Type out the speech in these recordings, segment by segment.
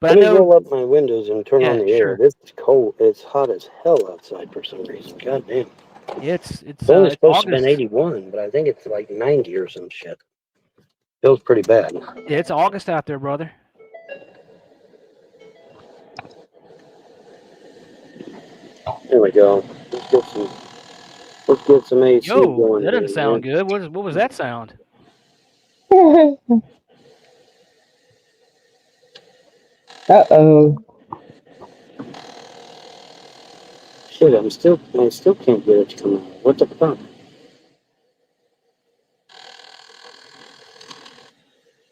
But I Let me know, roll up my windows and turn on yeah, the air. sure. This is cold. It's hot as hell outside for some reason. God damn. Yeah, It's only it's supposed to have been August. 81, but I think it's like 90 or some shit. Feels pretty bad. Yeah, it's August out there, brother. There we go. Let's get some AC Yo, going that doesn't here, sound man. good. What was that sound? Uh-oh. Shit, I still can't get it to come out. What the fuck?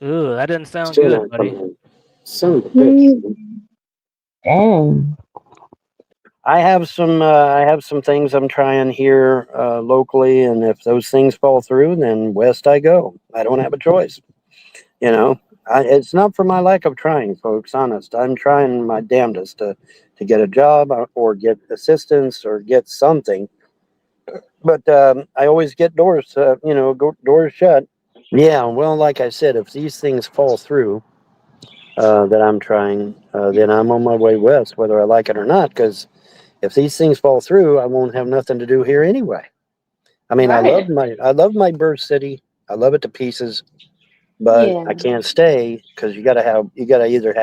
Ugh, that doesn't sound Still good, not buddy. coming out. Son of a Mm, bitch. Damn. I have some things I'm trying here locally, and if those things fall through, then west I go. I don't have a choice. You know, it's not for my lack of trying, folks. Honest, I'm trying my damnedest to get a job or get assistance or get something. But I always get doors, doors shut. Yeah, well, like I said, if these things fall through that I'm trying, then I'm on my way west, whether I like it or not. Because if these things fall through, I won't have nothing to do here anyway. I mean, Right. I love my birth city. I love it to pieces, but Yeah. I can't stay because I either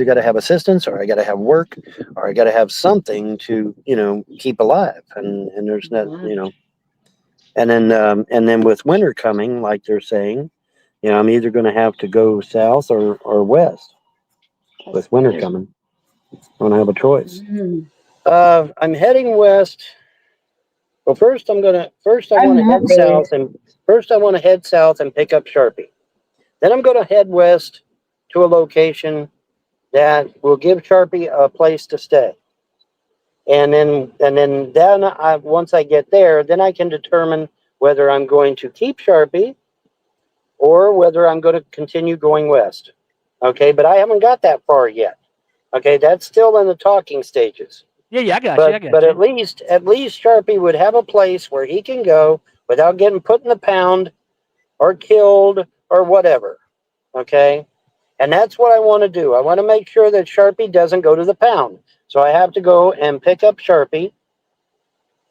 got to have assistance or I got to have work or I got to have something to keep alive. And there's not and then with winter coming, like they're saying, I'm either going to have to go south or west That's with winter good. coming. I don't have a choice. Mm. I'm heading west. Well, first I I'm want to not head bad. south and first I want to head south and pick up Sharpie. Then I'm going to head west to a location that will give Sharpie a place to stay. And then once I get there, then I can determine whether I'm going to keep Sharpie or whether I'm going to continue going west. Okay, but I haven't got that far yet. Okay, that's still in the talking stages. Yeah, yeah, I got you. But I got but you. at least Sharpie would have a place where he can go without getting put in the pound or killed or whatever. Okay? And that's what I want to do. I want to make sure that Sharpie doesn't go to the pound. So I have to go and pick up Sharpie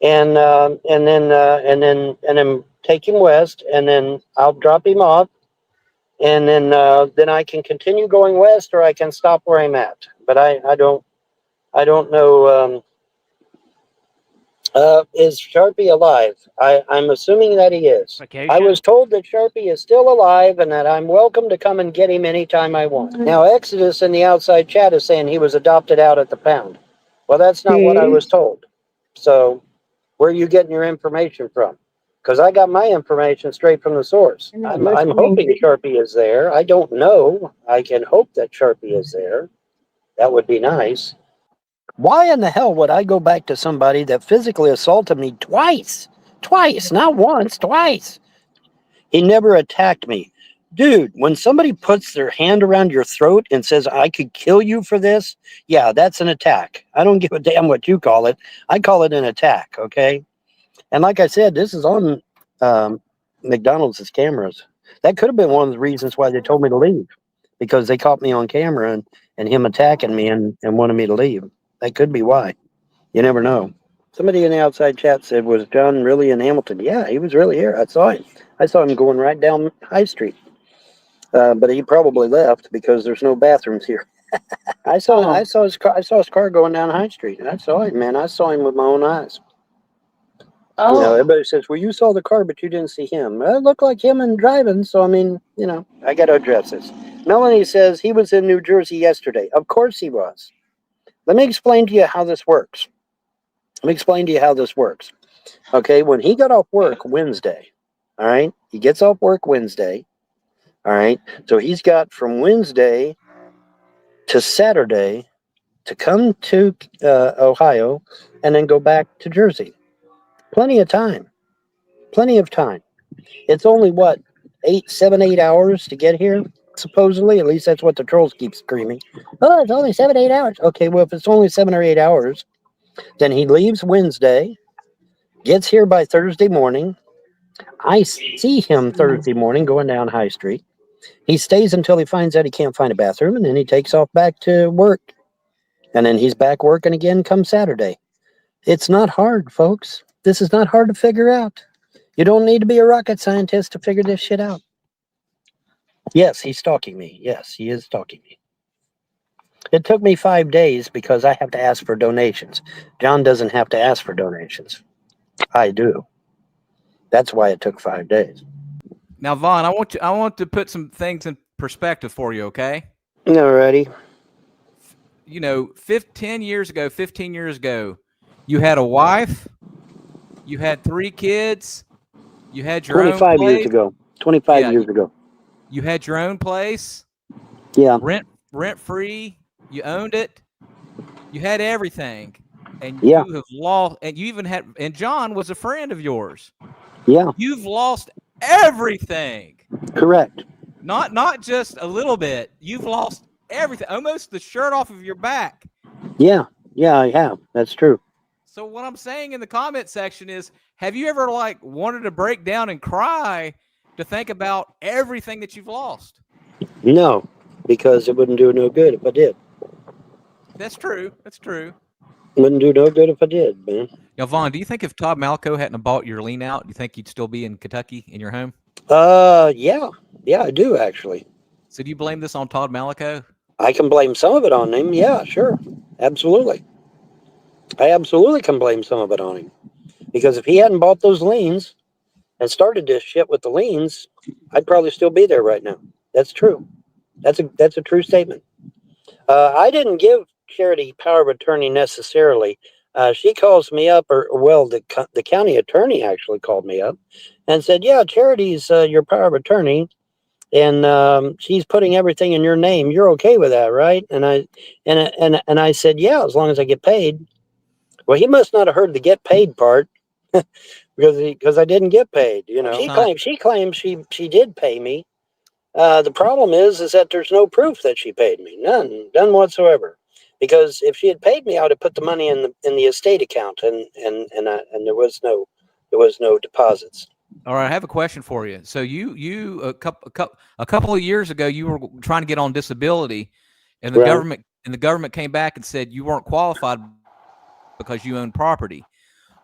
and then take him west, and then I'll drop him off, and then I can continue going west, or I can stop where I'm at. But I don't know. Is Sharpie alive? I'm assuming that he is. I Vacation. was told that Sharpie is still alive and that I'm welcome to come and get him anytime I want. Now, Exodus in the outside chat is saying he was adopted out at the pound. Well, that's not what I See? was told. So, where are you getting your information from? Because I got my information straight from the source. I'm not I'm listening. hoping Sharpie is there. I don't know. I can hope that Sharpie is there. That would be nice. Why in the hell would I go back to somebody that physically assaulted me twice? Twice, not once, twice. He never attacked me. Dude, when somebody puts their hand around your throat and says, I could kill you for this, yeah, that's an attack. I don't give a damn what you call it. I call it an attack, okay? And like I said, this is on McDonald's cameras. That could have been one of the reasons why they told me to leave, because they caught me on camera and him attacking me and wanted me to leave. That could be why. You never know. Somebody in the outside chat said, was John really in Hamilton? Yeah, he was really here. I saw him. I saw him going right down High Street. But he probably left because there's no bathrooms here. I Oh. saw his car going down High Street. I saw him, man. I saw him with my own eyes. Oh. Everybody says, well, you saw the car, but you didn't see him. It looked like him and driving. So, I mean, I got to address this. Melanie says he was in New Jersey yesterday. Of course he was. Let me explain to you how this works. Okay, when he got off work Wednesday, all right, he gets off work Wednesday, all right, so he's got from Wednesday to Saturday to come to Ohio and then go back to Jersey. Plenty of time. Plenty of time. It's only what, 8 7 8 hours to get here, supposedly. At least that's what the trolls keep screaming. Oh, it's only 7 8 hours. Okay, well, if it's only 7 or 8 hours, then he leaves Wednesday, gets here by Thursday morning. I see him Thursday morning going down High Street. He stays until he finds out he can't find a bathroom, and then he takes off back to work. And then he's back working again come Saturday. It's not hard, folks. This is not hard to figure out. You don't need to be a rocket scientist to figure this shit out. Yes, he's stalking me. Yes, he is stalking me. It took me 5 days because I have to ask for donations. John doesn't have to ask for donations. I do. That's why it took 5 days. Now, Vaughn, I want to put some things in perspective for you, okay? Alrighty. You know, 15 years ago, you had a wife, you had 3 kids, you had your own 25 place. years ago. 25 years ago. You had your own place. Yeah. Rent free. You owned it. You had everything. And yeah. you have lost, and you even had, and John was a friend of yours. Yeah. You've lost everything. Correct. Not just a little bit. You've lost everything, almost the shirt off of your back. Yeah. Yeah, I have. That's true. So what I'm saying in the comment section is, have you ever like wanted to break down and cry to think about everything that you've lost? No, because it wouldn't do no good if I did. That's true. That's true. Wouldn't do no good if I did, man. Now, Vaughn, do you think if Todd Malco hadn't bought your lean out, do you think you'd still be in Kentucky in your home? Yeah. Yeah, I do actually. So do you blame this on Todd Malco? I can blame some of it on him. Yeah, sure. Absolutely. I absolutely can blame some of it on him. Because if he hadn't bought those liens and started this shit with the liens, I'd probably still be there right now. That's true. That's a true statement. I didn't give Charity power of attorney necessarily. She calls me up, the county attorney actually called me up and said, "Yeah, Charity's your power of attorney, and she's putting everything in your name. You're okay with that, right?" And I said, "Yeah, as long as I get paid." Well, he must not have heard the get paid part because I didn't get paid. You know, she claims she did pay me. The problem is that there's no proof that she paid me, none whatsoever. Because if she had paid me, I would have put the money in the estate account, and there was no deposits. All right, I have a question for you. So you a couple of years ago, you were trying to get on disability, and the government came back and said you weren't qualified because you own property.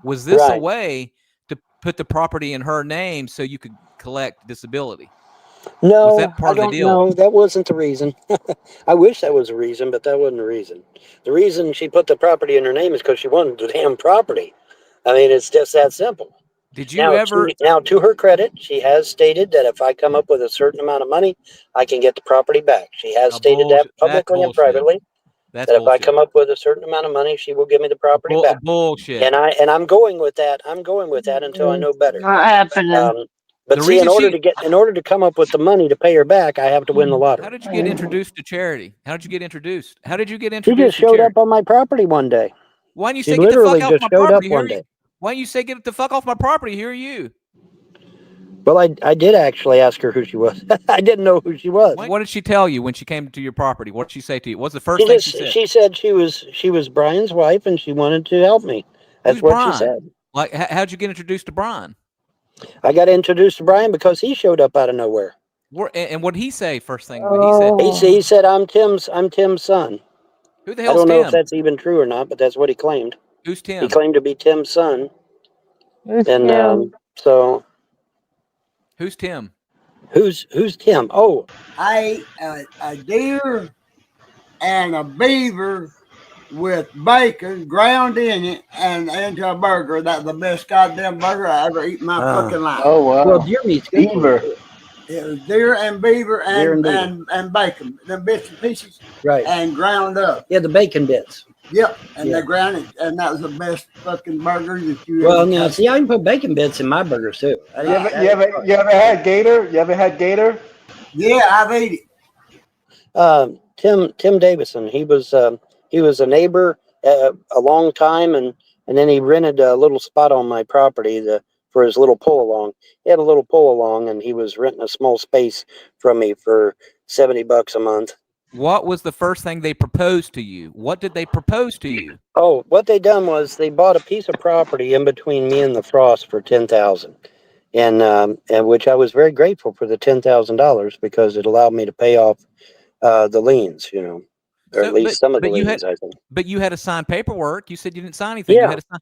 Was this a way to put the property in her name so you could collect disability? No, was that part of the deal? No, that wasn't the reason. I wish that was a reason, but that wasn't the reason. The reason she put the property in her name is because she wanted the damn property. I mean, it's just that simple. Did you ever? Now, to her credit, she has stated that if I come up with a certain amount of money, I can get the property back. She has stated that publicly and privately. That if I come up with a certain amount of money, she will give me the property back. Bullshit. And I'm going with that. I'm going with that until I know better. Not happening. But see, in order to come up with the money to pay her back, I have to win the lottery. How did you get introduced to Charity? How did you get introduced? She just showed up on my property one day. Why didn't you say get the fuck off my property? One day. Why didn't you say get the fuck off my property? Here are you. Well, I did actually ask her who she was. I didn't know who she was. What did she tell you when she came to your property? What did she say to you? What's the first thing she said? She said she was Brian's wife and she wanted to help me. That's what she said. Like, how'd you get introduced to Brian? I got introduced to Brian because he showed up out of nowhere. And what did he say first thing? He said, I'm Tim's son. Who the hell's Tim? I don't know if that's even true or not, but that's what he claimed. Who's Tim? He claimed to be Tim's son. Who's and Tim? Who's Tim? Who's Tim? Oh, I ate a deer and a beaver with bacon ground in it and into a burger. That's the best goddamn burger I ever eaten in my fucking life. Oh, wow. Well, deer meat's good. Beaver. It was deer and beaver and bacon. Them bits and pieces. Right. And ground up. Yeah, the bacon bits. Yep. And they ground it. And that was the best fucking burger that you ever now, see, I can put bacon bits in my burgers, too. You ever had gator? You ever had gator? Yeah, I've ate it. Tim Davison, he was a neighbor a long time, and then he rented a little spot on my property for his little pull along. He had a little pull along, and he was renting a small space from me for $70 a month. What was the first thing they proposed to you? What did they propose to you? Oh, what they done was they bought a piece of property in between me and the Frost for $10,000, and which I was very grateful for the $10,000 because it allowed me to pay off the liens, you know, or at least some of the liens, I think. But you had to sign paperwork. You said you didn't sign anything. Yeah. You had to sign.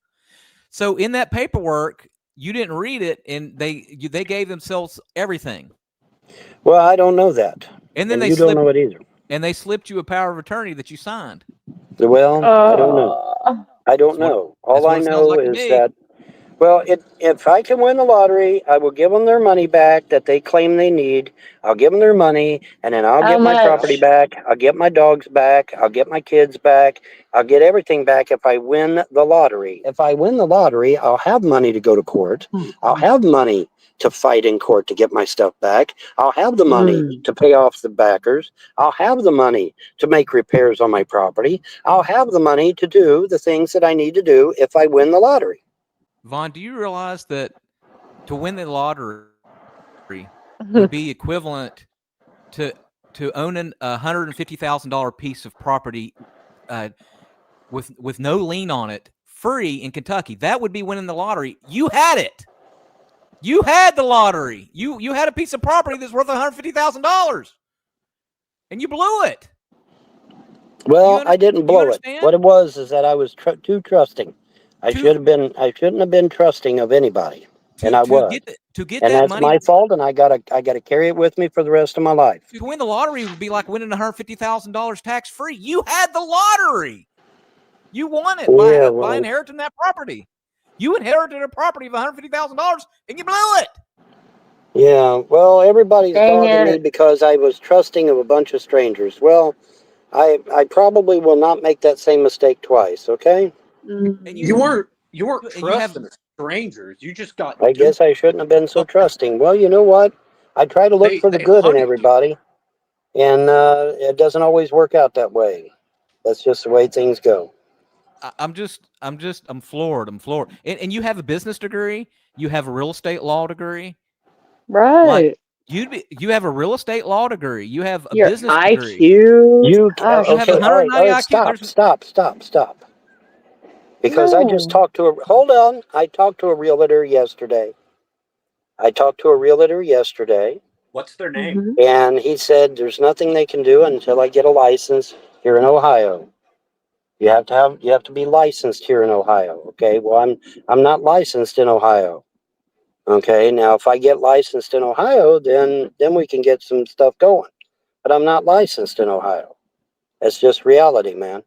So in that paperwork, you didn't read it, and they gave themselves everything. Well, I don't know that, and then you don't know it either. And they slipped you a power of attorney that you signed. Well, I don't know. I don't know. All I know is that, well, if I can win the lottery, I will give them their money back that they claim they need. I'll give them their money, and then I'll How get my much? property back. I'll get my dogs back. I'll get my kids back. I'll get everything back if I win the lottery. If I win the lottery, I'll have money to go to court. I'll have money to fight in court to get my stuff back. I'll have the money to pay off the backers. I'll have the money to make repairs on my property. I'll have the money to do the things that I need to do if I win the lottery. Vaughn, do you realize that to win the lottery would be equivalent to owning a $150,000 piece of property with no lien on it, free in Kentucky? That would be winning the lottery. You had it. You had the lottery. You had a piece of property that's worth $150,000, and you blew it. Well, I didn't blow it. What it was is that I was too trusting. I shouldn't have been trusting of anybody, and I was. And that's my fault, and I gotta carry it with me for the rest of my life. To win the lottery would be like winning $150,000 tax free. You had the lottery. You won it by inheriting that property. You inherited a property of $150,000 and you blew it. Yeah, well, everybody's dogging me because I was trusting of a bunch of strangers. Well, I probably will not make that same mistake twice. Okay. And you weren't trusting strangers. You just got. I guess I shouldn't have been so trusting. Well, you know what? I try to look for the good in everybody, and it doesn't always work out that way. That's just the way things go. I'm floored. I'm floored. And you have a business degree. You have a real estate law degree. Right. Like, you have a real estate law degree. You have a Your business IQ. degree. You have 190 IQ. Stop. Because I just talked to I talked to a realtor yesterday. What's their name? And he said there's nothing they can do until I get a license here in Ohio. You have to be licensed here in Ohio. Okay. Well, I'm not licensed in Ohio. Okay. Now, if I get licensed in Ohio, then we can get some stuff going. But I'm not licensed in Ohio. That's just reality, man.